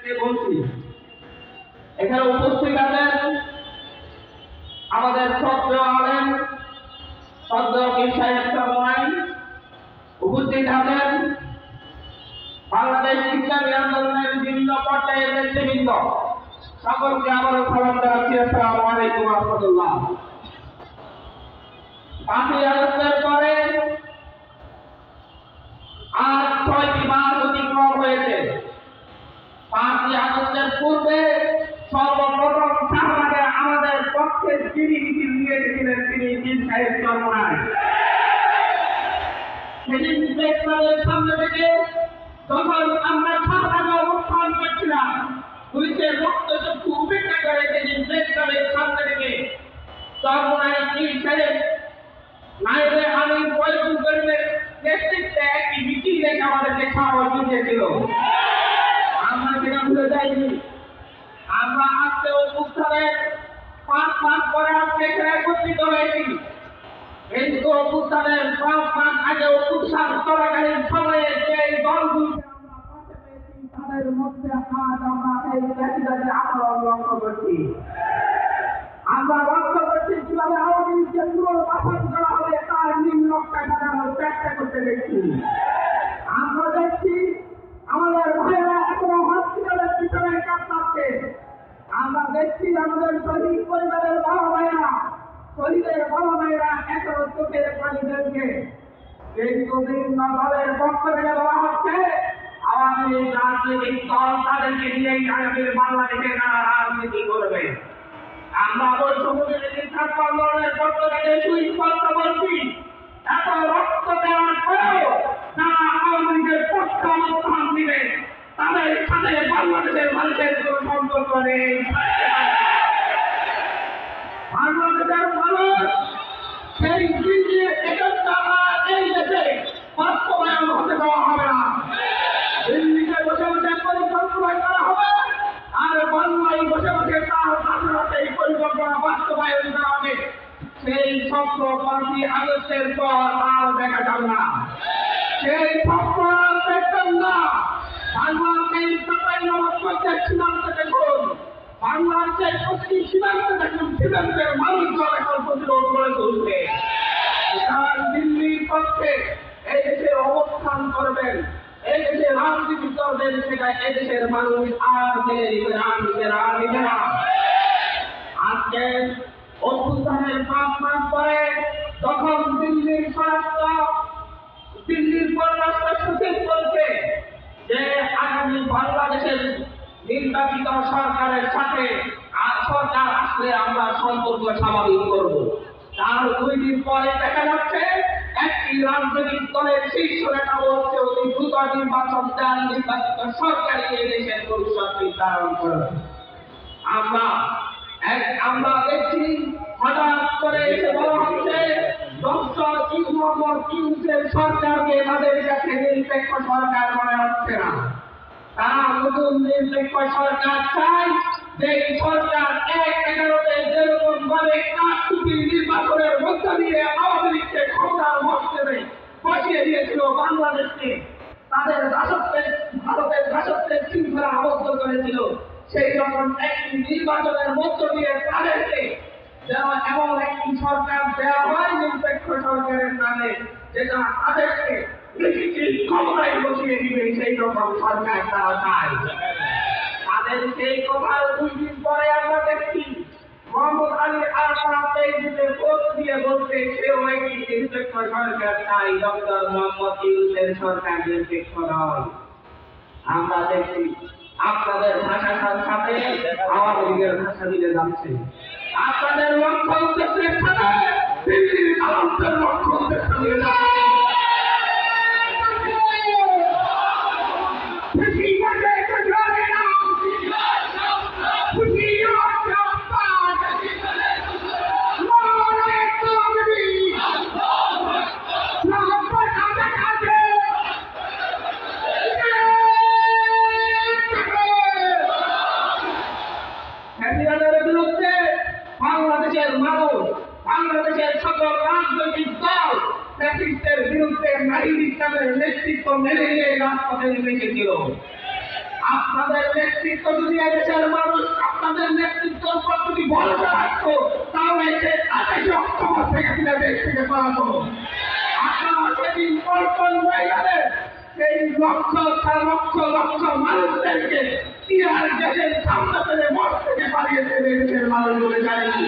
বলছি এখানে উপস্থিত আছেন আমাদের শ্রদ্ধেয় আলেম শ্রদ্ধেয় পীর সাহেব চরমনাই, উপস্থিত আছেন বাংলাদেশ ইসলামী আন্দোলনের বিভিন্ন পর্যায়ের নেতৃবৃন্দ। সকলকে আবারও সালাম জানাচ্ছি, আসসালামু আলাইকুম ওয়া রাহমাতুল্লাহ। 5ই আগস্টের পরে আজ 6টি মাস অতিক্রম হয়েছে। 5ই আগস্টের পূর্বে সর্বপ্রথম শাহবাগে আমাদের পক্ষে যিনি মিছিল নিয়ে এসেছিলেন তিনি পীর সাহেব চরমনাই। সেদিন প্রেসক্লাবের সামনে থেকে যখন আমরা শাহবাগে অবস্থান করছিলাম, পুলিশের রক্তচক্ষু উপেক্ষা করে সেদিন প্রেসক্লাবের সামনে থেকে চরমনাই পীর সাহেব নায়েবে আমির ফয়জুল করিমের নেতৃত্বে একটি মিছিল রেখে আমাদেরকে সাহস দিয়েছিল। আমরা সেটা ভুলে যাইনি। আমরা আজকে অভ্যুত্থানের 5 মাস পরে আজকে এখানে একত্রিত হয়েছি। এই অভ্যুত্থানের 5 মাস আগে অভ্যুত্থান চলাকালীন সময়ে যে দলগুলিকে আমরা পাশে পেয়েছি তাদের মধ্যে আজ আমরা এই জাতিগত আচরণ লক্ষ্য করছি। আমরা লক্ষ্য করছি কিভাবে আওয়ামী লীগকে পুনর্বাসন করা হবে তার নিম্নকটা সাজানোর চেষ্টা করতে দেখছি। আমরা দেখছি আমাদের ভাইয়েরা এখনো হসপিটালের ভিতরে কাটাচ্ছে। আমরা দেখছি আমাদের শহীদ পরিবারের বাবা ভাইয়েরা, শহীদের বাবা ভাইয়েরা এখনো চোখের পানি ফেলছে। এই বিভিন্ন দলের পক্ষ থেকে বলা হচ্ছে আওয়ামী লীগ রাজনৈতিক দল তাদেরকে নিয়েই আগামী বাংলাদেশে তারা রাজনীতি করবে। আমরা বৈষম্যবিরোধী ছাত্র আন্দোলনের পক্ষ থেকে সুস্পষ্ট বলছি, এত রক্ত দেওয়ার পরেও যারা আওয়ামী লীগের পক্ষে অবস্থান দিবে তাদের সাথে বাংলাদেশের মানুষের কোন সম্পর্ক নেই। বাংলাদেশের মানুষ সেই দিল্লির এজেন্ডা এই দেশে বাস্তবায়ন হতে দেওয়া হবে না। দিল্লিতে বসে বসে পরিকল্পনা করা হবে আর বাংলায় বসে বসে তার পাশাপাশি এই পরিকল্পনা বাস্তবায়ন করা হবে। সেই স্বপ্ন 5ই আগস্টের পর আর দেখা যাবে না। সেই স্বপ্ন আর দেখবেন না। বাংলাদেশের চাঁপাইনবাবগঞ্জের সীমান্ত দেখুন, বাংলাদেশের প্রতি সীমান্ত দেখুন, সীমান্তের মানুষজন এখন প্রতিরোধ করে তুলছে। দিল্লির পক্ষে এই দেশে অবস্থান করবেন, এই দেশে রাজনীতি করবেন, সেটা এই দেশের মানুষ আর মেনে নিবে না। আজকে অভ্যুত্থানের 5 মাস পরে তখন দিল্লির পররাষ্ট্র সচিব বলছে যে আগামী বাংলাদেশের নির্বাচিত সরকারের সাথে সরকার আসলে আমরা সম্পর্ক স্বাভাবিক করব। তার 2 দিন পরে দেখা যাচ্ছে একটি রাজনৈতিক দলের শীর্ষ নেতা বলছে অতি দ্রুত নির্বাচন দেন, নির্বাচিত সরকারই এই দেশের ভবিষ্যৎ নির্ধারণ করবে। আমরা দেখছি হঠাৎ করে এসে বলা হচ্ছে ডক্টর ইউনূসের সরকারকে তাদের কাছে নিরপেক্ষ সরকার মনে হচ্ছে না। তারা নতুন নিরপেক্ষ সরকার চায়, যে সরকার 1/11-তে যেরকম ভাবে কারচুপির নির্বাচনের মধ্য দিয়ে আওয়ামী লীগকে ক্ষমতার মস্তবে বসিয়ে দিয়েছিল, বাংলাদেশকে তাদের ভারতের দাসত্বের শৃঙ্খলা আবদ্ধ করেছিল, সেই রকম একটি নির্বাচনের মধ্য দিয়ে তাদেরকে এমন একটি সরকার দেওয়া হয় নিরপেক্ষ সরকারের নামে, যেটা তাদেরকে ক্ষমতায় বসিয়ে দিবে, সেই রকম সরকার তারা চায়। তাদের সেই কথার 2 দিন পরে আমরা দেখছি মোহাম্মদ আলী আশরাফ ফেসবুকে পোস্ট দিয়ে বলছে সেও একটি নিরপেক্ষ সরকার চাই, ডক্টর মোহাম্মদ ইউনূসের সরকার নিরপেক্ষ নয়। আমরা দেখছি আপনাদের ভাষার সাথে আওয়ামী লীগের ভাষা মিলে যাচ্ছে। আপনাদের লক্ষ্য উদ্দেশ্যের সাথে দিল্লির আলোচনার লক্ষ্য উদ্দেশ্য মিলে যাচ্ছে। বাংলাদেশের মানুষ, বাংলাদেশের সকল রাজনৈতিক দল ফ্যাসিস্টের বিরুদ্ধে নাহিদ ইসলামের নেতৃত্ব মেনে নিয়ে রাজপথে নেমে এসেছিল। আপনাদের নেতৃত্ব যদি এদেশের মানুষ আপনাদের নেতৃত্বের উপর যদি ভরসা রাখতো তাহলে সে 28 অক্টোবর থেকে দেশ থেকে পালাতো। আপনারা সেদিন পল্টন ময়দানে সেই লক্ষ লক্ষ লক্ষ মানুষদেরকে টিয়ার গ্যাসের সামনে ফেলে মঠ থেকে পালিয়ে দেবে দেশের মানুষ বলে যায়নি।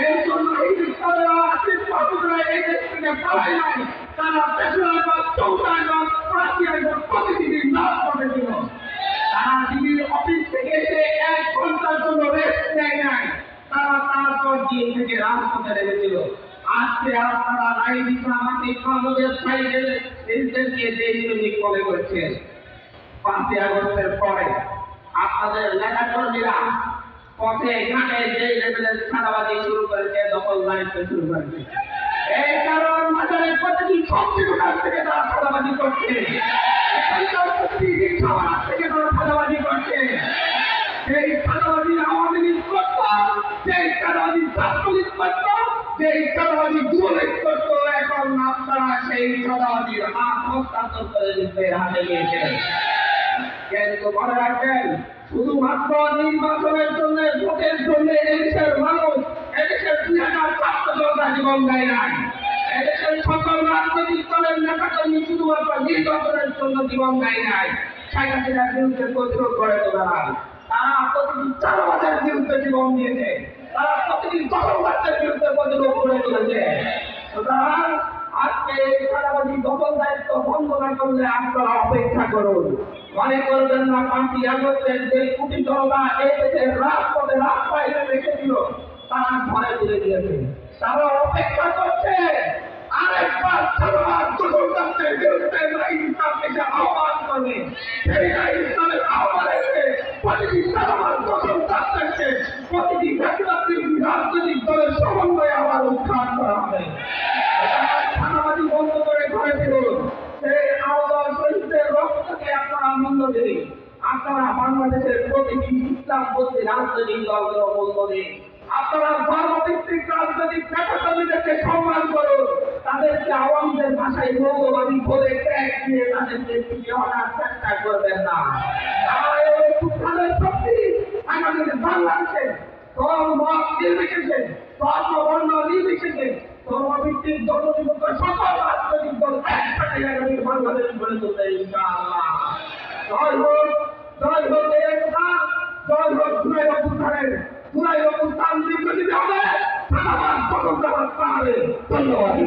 এই জন্য এই বিপ্লবের আশীর্বাদরা এই দেশ থেকে পালাই নাই, তারা পেশাগত চৌকাগত প্রাচীনগত প্রতিনিধির নাম করেছিল। তারা দিদির অফিস থেকে এসে 1 ঘন্টার জন্য রেস্ট নেয় নাই, তারা তারপর দিন থেকে রাজপথে নেমেছিল। আজকে আপনারা রাইড ইসলামাকে আমাদের সাইডে এদেরকে দেশপ্রেমিক মনে করছেন। 5ই আগস্টের পরে আপনাদের নেতাকর্মীরা পথে ঘাটে যে লেভেলের ছাড়াবাজি শুরু করেছে, দখলদারিত্ব শুরু করেছে। এই কারণ বাজারের প্রতিটি সবজি দোকান থেকে তারা ছাড়াবাজি করছে, থেকে তারা ছাড়াবাজি করছে। সেই ছাড়াবাজি আওয়ামী লীগ করত, সেই ছাড়াবাজি ছাত্রলীগ করত, সেই ছাড়াবাজি যুবলীগ করত। এখন আপনারা সেই ছাড়াবাজির হাত হস্তান্তর করে নিজেদের হাতে নিয়েছেন। কিন্তু মনে রাখবেন, শুধুমাত্র নির্বাচনের জন্য, ভোটের জন্য এদেশের মানুষ, এদেশের 2000 ছাত্র জনতা জীবন দেয় নাই। এদেশের সকল রাজনৈতিক দলের নেতাকর্মী শুধুমাত্র নির্বাচনের জন্য জীবন দেয় নাই, শেখ হাসিনার বিরুদ্ধে প্রতিরোধ করে তোলার। তারা প্রতিদিন চালাবাজের বিরুদ্ধে জীবন দিয়েছে, তারা প্রতিদিন দখলদারদের বিরুদ্ধে প্রতিরোধ করে তুলেছে। সুতরাং আজকে এই চালাবাজি দখল দায়িত্ব বন্ধ না করলে আপনারা অপেক্ষা করুন। মনে করবেন না 5ই আগস্টের যে কোটি জনতা এই দেশের রাজপথে রাস্তায় রেখেছিল তারা ঘরে তুলে দিয়েছে, তারা অপেক্ষা করছে আরেকবার ছাত্রবাদ দখলদারদের বিরুদ্ধে ইসলামকে আহ্বান করবে। সেই ইসলামের আহ্বানে প্রতিটি ছাত্রবাদ দখলদারদেরকে প্রতিটি রাজনৈতিক দলের সমন্বয়ে আবার উৎখাত করা হবে। ছাত্রবাদী বন্ধ করে ঘরে ফিরুন। সেই আহ্বান শহীদদের রক্তকে আপনারা মূল্য দিন। আপনারা বাংলাদেশের প্রতিটি ইসলামপন্থী রাজনৈতিক দলকে মূল্য দিন। আপনারা ধর্মভিত্তিক রাজনৈতিক নেতাকর্মীদেরকে সম্মান করুন, তাদেরকে আওয়ামীদের ভাষায় মৌলবাদী বলে ট্যাগ দিয়ে তাদেরকে পিছিয়ে হটার চেষ্টা করবেন না। তাদের শক্তি আমাদের বাংলাদেশে ধর্ম নির্বিশেষে, ধর্ম বর্ণ নির্বিশেষে ধর্মভিত্তিক জনজীবন সকল রাজনৈতিক দল একসাথে আগামী বাংলাদেশ গড়ে তুলতে ইনশাআল্লাহ। জয় হোক, জয় হোক একতা, জয় হোক জুলাই অভ্যুত্থানের। জুলাই অভ্যুত্থান দীর্ঘদিন হবে, ধন্যবাদ। ধন্যবাদ।